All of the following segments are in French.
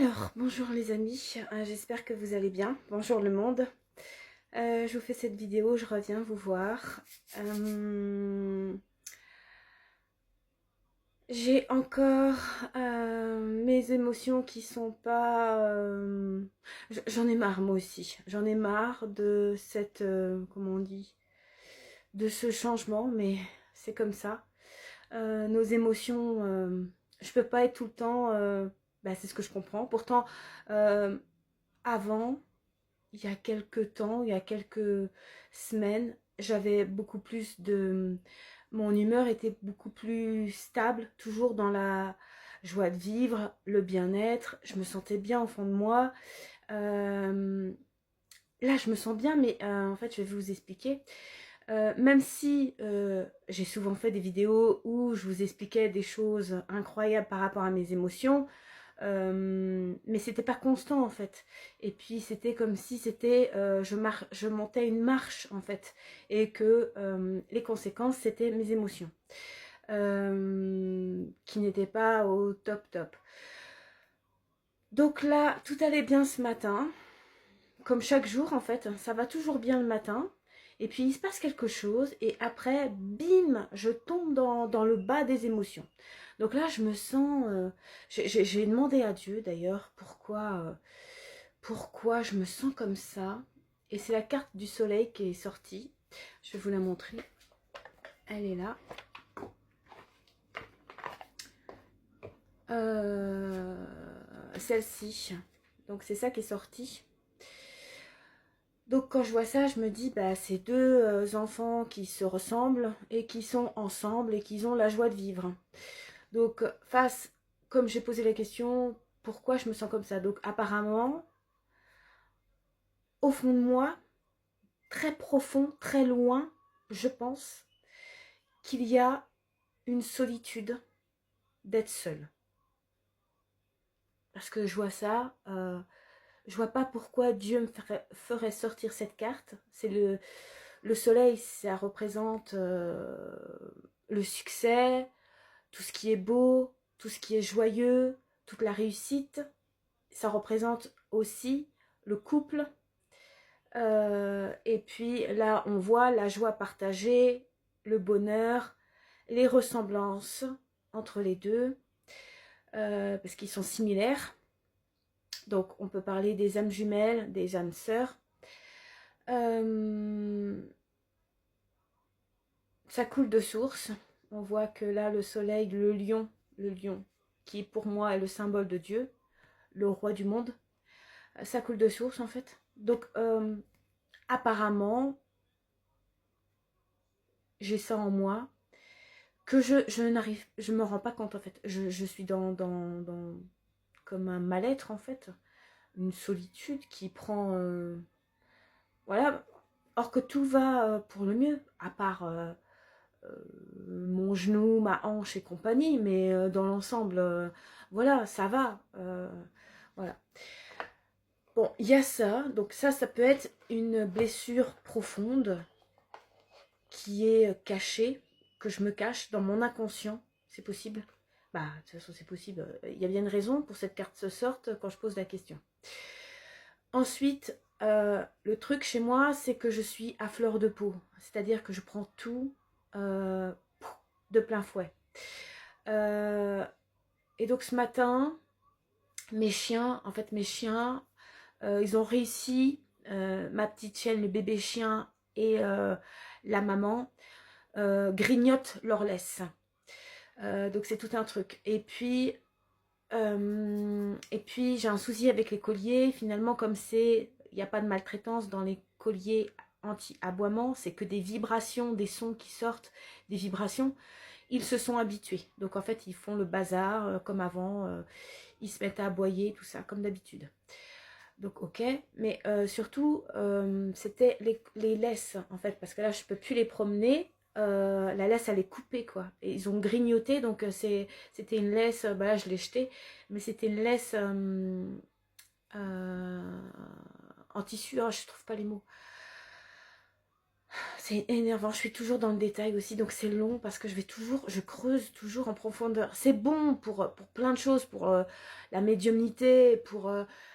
Alors, bonjour les amis, j'espère que vous allez bien. Bonjour le monde. Je vous fais cette vidéo, je reviens vous voir. J'ai encore mes émotions qui sont pas... J'en ai marre moi aussi. J'en ai marre de cette... comment on dit? De ce changement, mais c'est comme ça. Nos émotions, je peux pas être tout le temps... bah, c'est ce que je comprends. Pourtant, avant... il y a quelques temps, il y a quelques semaines, j'avais beaucoup plus de... Mon humeur était beaucoup plus stable, toujours dans la joie de vivre, le bien-être. Je me sentais bien au fond de moi. Euh, Là, je me sens bien, mais en fait, je vais vous expliquer. Même si j'ai souvent fait des vidéos où je vous expliquais des choses incroyables par rapport à mes émotions, mais c'était pas constant en fait. Et puis c'était comme si c'était je montais une marche en fait, et que les conséquences c'était mes émotions qui n'étaient pas au top top. Donc là, tout allait bien ce matin, comme chaque jour en fait, ça va toujours bien le matin. Et puis il se passe quelque chose et après, bim, je tombe dans le bas des émotions. Donc là, je me sens... j'ai demandé à Dieu d'ailleurs pourquoi je me sens comme ça. Et c'est la carte du soleil qui est sortie. Je vais vous la montrer. Elle est là. Celle-ci. Donc c'est ça qui est sorti. Donc quand je vois ça, je me dis, bah, c'est deux enfants qui se ressemblent et qui sont ensemble et qui ont la joie de vivre. Donc comme j'ai posé la question, pourquoi je me sens comme ça? Donc apparemment, au fond de moi, très profond, très loin, je pense qu'il y a une solitude d'être seule. Parce que je vois ça, je vois pas pourquoi Dieu me ferait sortir cette carte. C'est le soleil, ça représente le succès, tout ce qui est beau, tout ce qui est joyeux, toute la réussite. Ça représente aussi le couple. Et puis là, on voit la joie partagée, le bonheur, les ressemblances entre les deux, parce qu'ils sont similaires. Donc, on peut parler des âmes jumelles, des âmes sœurs. Ça coule de source. On voit que là, le soleil, le lion, qui pour moi est le symbole de Dieu, le roi du monde, ça coule de source en fait. Donc, apparemment, j'ai ça en moi, que je me rends pas compte en fait. Je suis dans comme un mal-être en fait, une solitude qui prend, voilà, or que tout va pour le mieux, à part mon genou, ma hanche et compagnie, mais dans l'ensemble, voilà, ça va, voilà. Bon, il y a ça, donc ça peut être une blessure profonde qui est cachée, que je me cache dans mon inconscient, c'est possible. Bah, de toute façon, c'est possible. Il y a bien une raison pour cette carte se sorte quand je pose la question. Ensuite, le truc chez moi, c'est que je suis à fleur de peau. C'est-à-dire que je prends tout de plein fouet. Et donc ce matin, mes chiens, ils ont réussi, ma petite chienne, le bébé chien et la maman, grignotent leur laisse. Donc c'est tout un truc. Et puis j'ai un souci avec les colliers. Finalement, comme il n'y a pas de maltraitance dans les colliers anti-aboiement, c'est que des vibrations, des sons qui sortent, des vibrations, ils se sont habitués. Donc en fait, ils font le bazar comme avant. Ils se mettent à aboyer, tout ça, comme d'habitude. Donc ok, mais surtout, c'était les laisses, en fait, parce que là, je peux plus les promener. La laisse, elle est coupée, quoi. Et ils ont grignoté, donc c'était une laisse, bah là, je l'ai jetée, mais c'était une laisse en tissu, oh, je trouve pas les mots. C'est énervant, je suis toujours dans le détail aussi, donc c'est long parce que je creuse toujours en profondeur. C'est bon pour plein de choses, pour la médiumnité, pour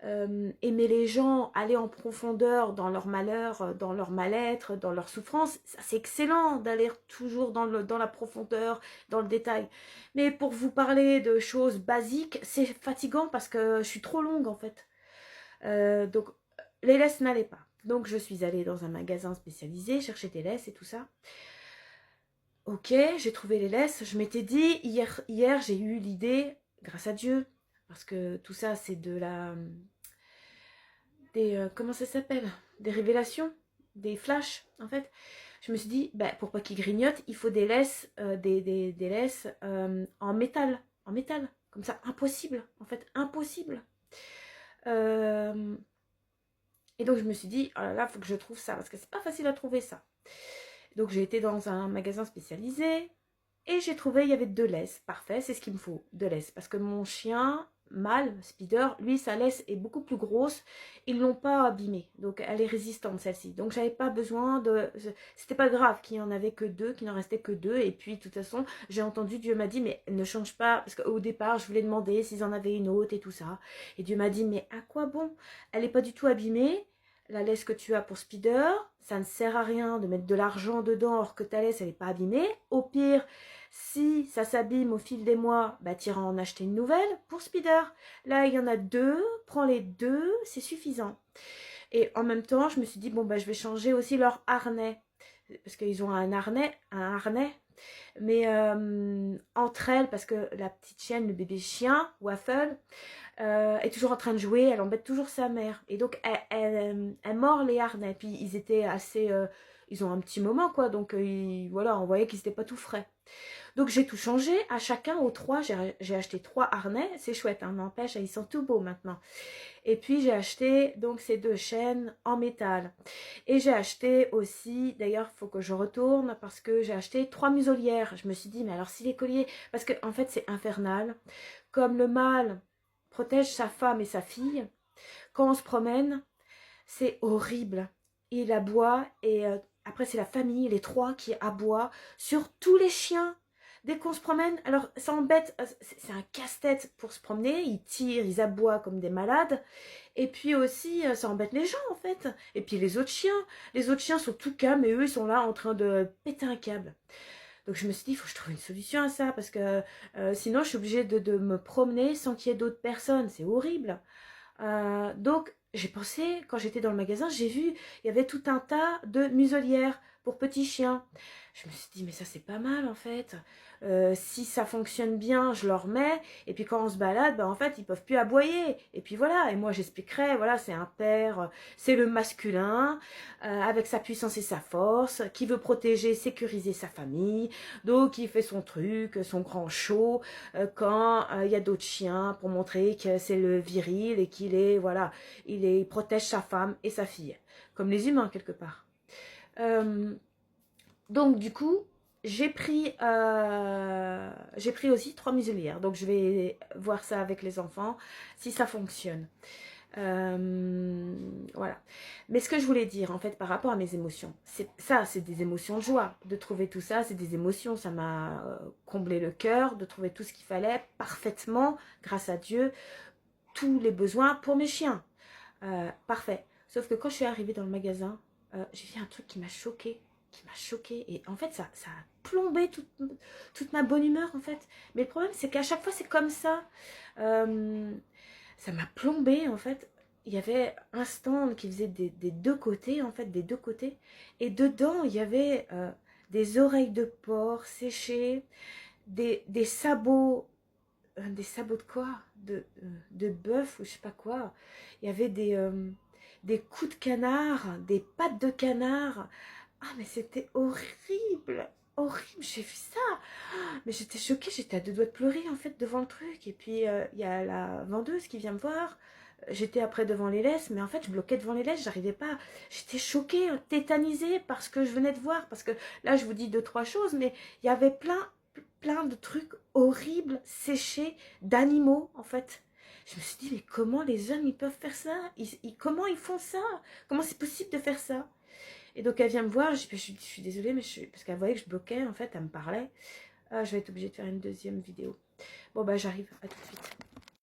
aimer les gens, aller en profondeur dans leur malheur, dans leur mal-être, dans leur souffrance. Ça, c'est excellent d'aller toujours dans la profondeur, dans le détail. Mais pour vous parler de choses basiques, c'est fatigant parce que je suis trop longue en fait. Donc, les laisses n'allaient pas. Donc, je suis allée dans un magasin spécialisé, chercher des laisses et tout ça. Ok, j'ai trouvé les laisses. Je m'étais dit, hier j'ai eu l'idée, grâce à Dieu, parce que tout ça, c'est de la... comment ça s'appelle? Des révélations, des flashs, en fait. Je me suis dit, bah, pour pas qu'ils grignotent, il faut des laisses, des laisses en métal. En métal. Comme ça, impossible. En fait, impossible. Euh, Et donc je me suis dit, oh là là, il faut que je trouve ça, parce que c'est pas facile à trouver ça. Donc j'ai été dans un magasin spécialisé, et j'ai trouvé, il y avait 2 laisses. Parfait, c'est ce qu'il me faut, 2 laisses. Parce que mon chien, mâle, Spider, lui, sa laisse est beaucoup plus grosse. Ils ne l'ont pas abîmée, donc elle est résistante celle-ci. Donc j'avais pas besoin de... C'était pas grave qu'il n'y en avait que 2, qu'il n'en restait que 2. Et puis de toute façon, j'ai entendu, Dieu m'a dit, mais ne change pas. Parce qu'au départ, je voulais demander s'ils en avaient une autre et tout ça. Et Dieu m'a dit, mais à quoi bon? Elle n'est pas du tout abîmée. La laisse que tu as pour Spider, ça ne sert à rien de mettre de l'argent dedans alors que ta laisse, elle n'est pas abîmée. Au pire, si ça s'abîme au fil des mois, bah, tu iras en acheter une nouvelle pour Spider. Là, il y en a 2, prends les 2, c'est suffisant. Et en même temps, je me suis dit, bon, bah, je vais changer aussi leur harnais. Parce qu'ils ont un harnais. Mais entre elles, parce que la petite chienne, le bébé chien, Waffle, est toujours en train de jouer, elle embête toujours sa mère. Et donc, elle mord les harnais. Puis, ils étaient assez... ils ont un petit moment, quoi. Donc, voilà, on voyait qu'ils n'étaient pas tout frais. Donc j'ai tout changé, à chacun, aux 3, j'ai acheté 3 harnais, c'est chouette, hein, n'empêche, ils sont tout beaux maintenant. Et puis j'ai acheté donc ces 2 chaînes en métal. Et j'ai acheté aussi, d'ailleurs il faut que je retourne parce que j'ai acheté 3 muselières. Je me suis dit, mais alors si les colliers, parce que en fait c'est infernal, comme le mâle protège sa femme et sa fille, quand on se promène, c'est horrible. Il aboie et après c'est la famille, les 3 qui aboient sur tous les chiens. Dès qu'on se promène, alors ça embête, c'est un casse-tête pour se promener, ils tirent, ils aboient comme des malades. Et puis aussi, ça embête les gens en fait. Et puis les autres chiens sont tout calmes et eux ils sont là en train de péter un câble. Donc je me suis dit, il faut que je trouve une solution à ça parce que sinon je suis obligée de me promener sans qu'il y ait d'autres personnes, c'est horrible. Donc, j'ai pensé, quand j'étais dans le magasin, j'ai vu, il y avait tout un tas de muselières pour petits chiens. Je me suis dit, mais ça c'est pas mal en fait. Si ça fonctionne bien, je leur mets. Et puis quand on se balade, ben, en fait, ils peuvent plus aboyer. Et puis voilà, et moi j'expliquerai, voilà, c'est un père, c'est le masculin, avec sa puissance et sa force, qui veut protéger, sécuriser sa famille. Donc il fait son truc, son grand show, quand il y a d'autres chiens pour montrer que c'est le viril et qu'il est, voilà, il protège sa femme et sa fille, comme les humains quelque part. Euh, donc du coup, j'ai pris aussi 3 muselières. Donc je vais voir ça avec les enfants, si ça fonctionne. Voilà. Mais ce que je voulais dire en fait par rapport à mes émotions, c'est des émotions de joie. De trouver tout ça, c'est des émotions. Ça m'a comblé le cœur de trouver tout ce qu'il fallait parfaitement, grâce à Dieu, tous les besoins pour mes chiens. Parfait. Sauf que quand je suis arrivée dans le magasin, j'ai vu un truc qui m'a choquée. Qui m'a choquée. Et en fait, ça a plombé toute ma bonne humeur, en fait. Mais le problème, c'est qu'à chaque fois, c'est comme ça. Ça m'a plombé, en fait. Il y avait un stand qui faisait des 2 côtés, en fait, des 2 côtés. Et dedans, il y avait des oreilles de porc séchées, des sabots. Des sabots de quoi? De bœuf ou je sais pas quoi. Il y avait des coups de canard, des pattes de canard. Ah, mais c'était horrible! Horrible, j'ai vu ça! Mais j'étais choquée, j'étais à 2 doigts de pleurer en fait devant le truc. Et puis il y a la vendeuse qui vient me voir. J'étais après devant les laisses, mais en fait je bloquais devant les laisses, j'arrivais pas. J'étais choquée, tétanisée par ce que je venais de voir. Parce que là je vous dis 2, 3 choses, mais il y avait plein de trucs horribles, séchés, d'animaux en fait. Je me suis dit, mais comment les hommes ils peuvent faire ça? Comment ils font ça? Comment c'est possible de faire ça? Et donc elle vient me voir, je suis désolée, mais parce qu'elle voyait que je bloquais, en fait, elle me parlait. Ah, je vais être obligée de faire une deuxième vidéo. Bon, bah j'arrive, à tout de suite.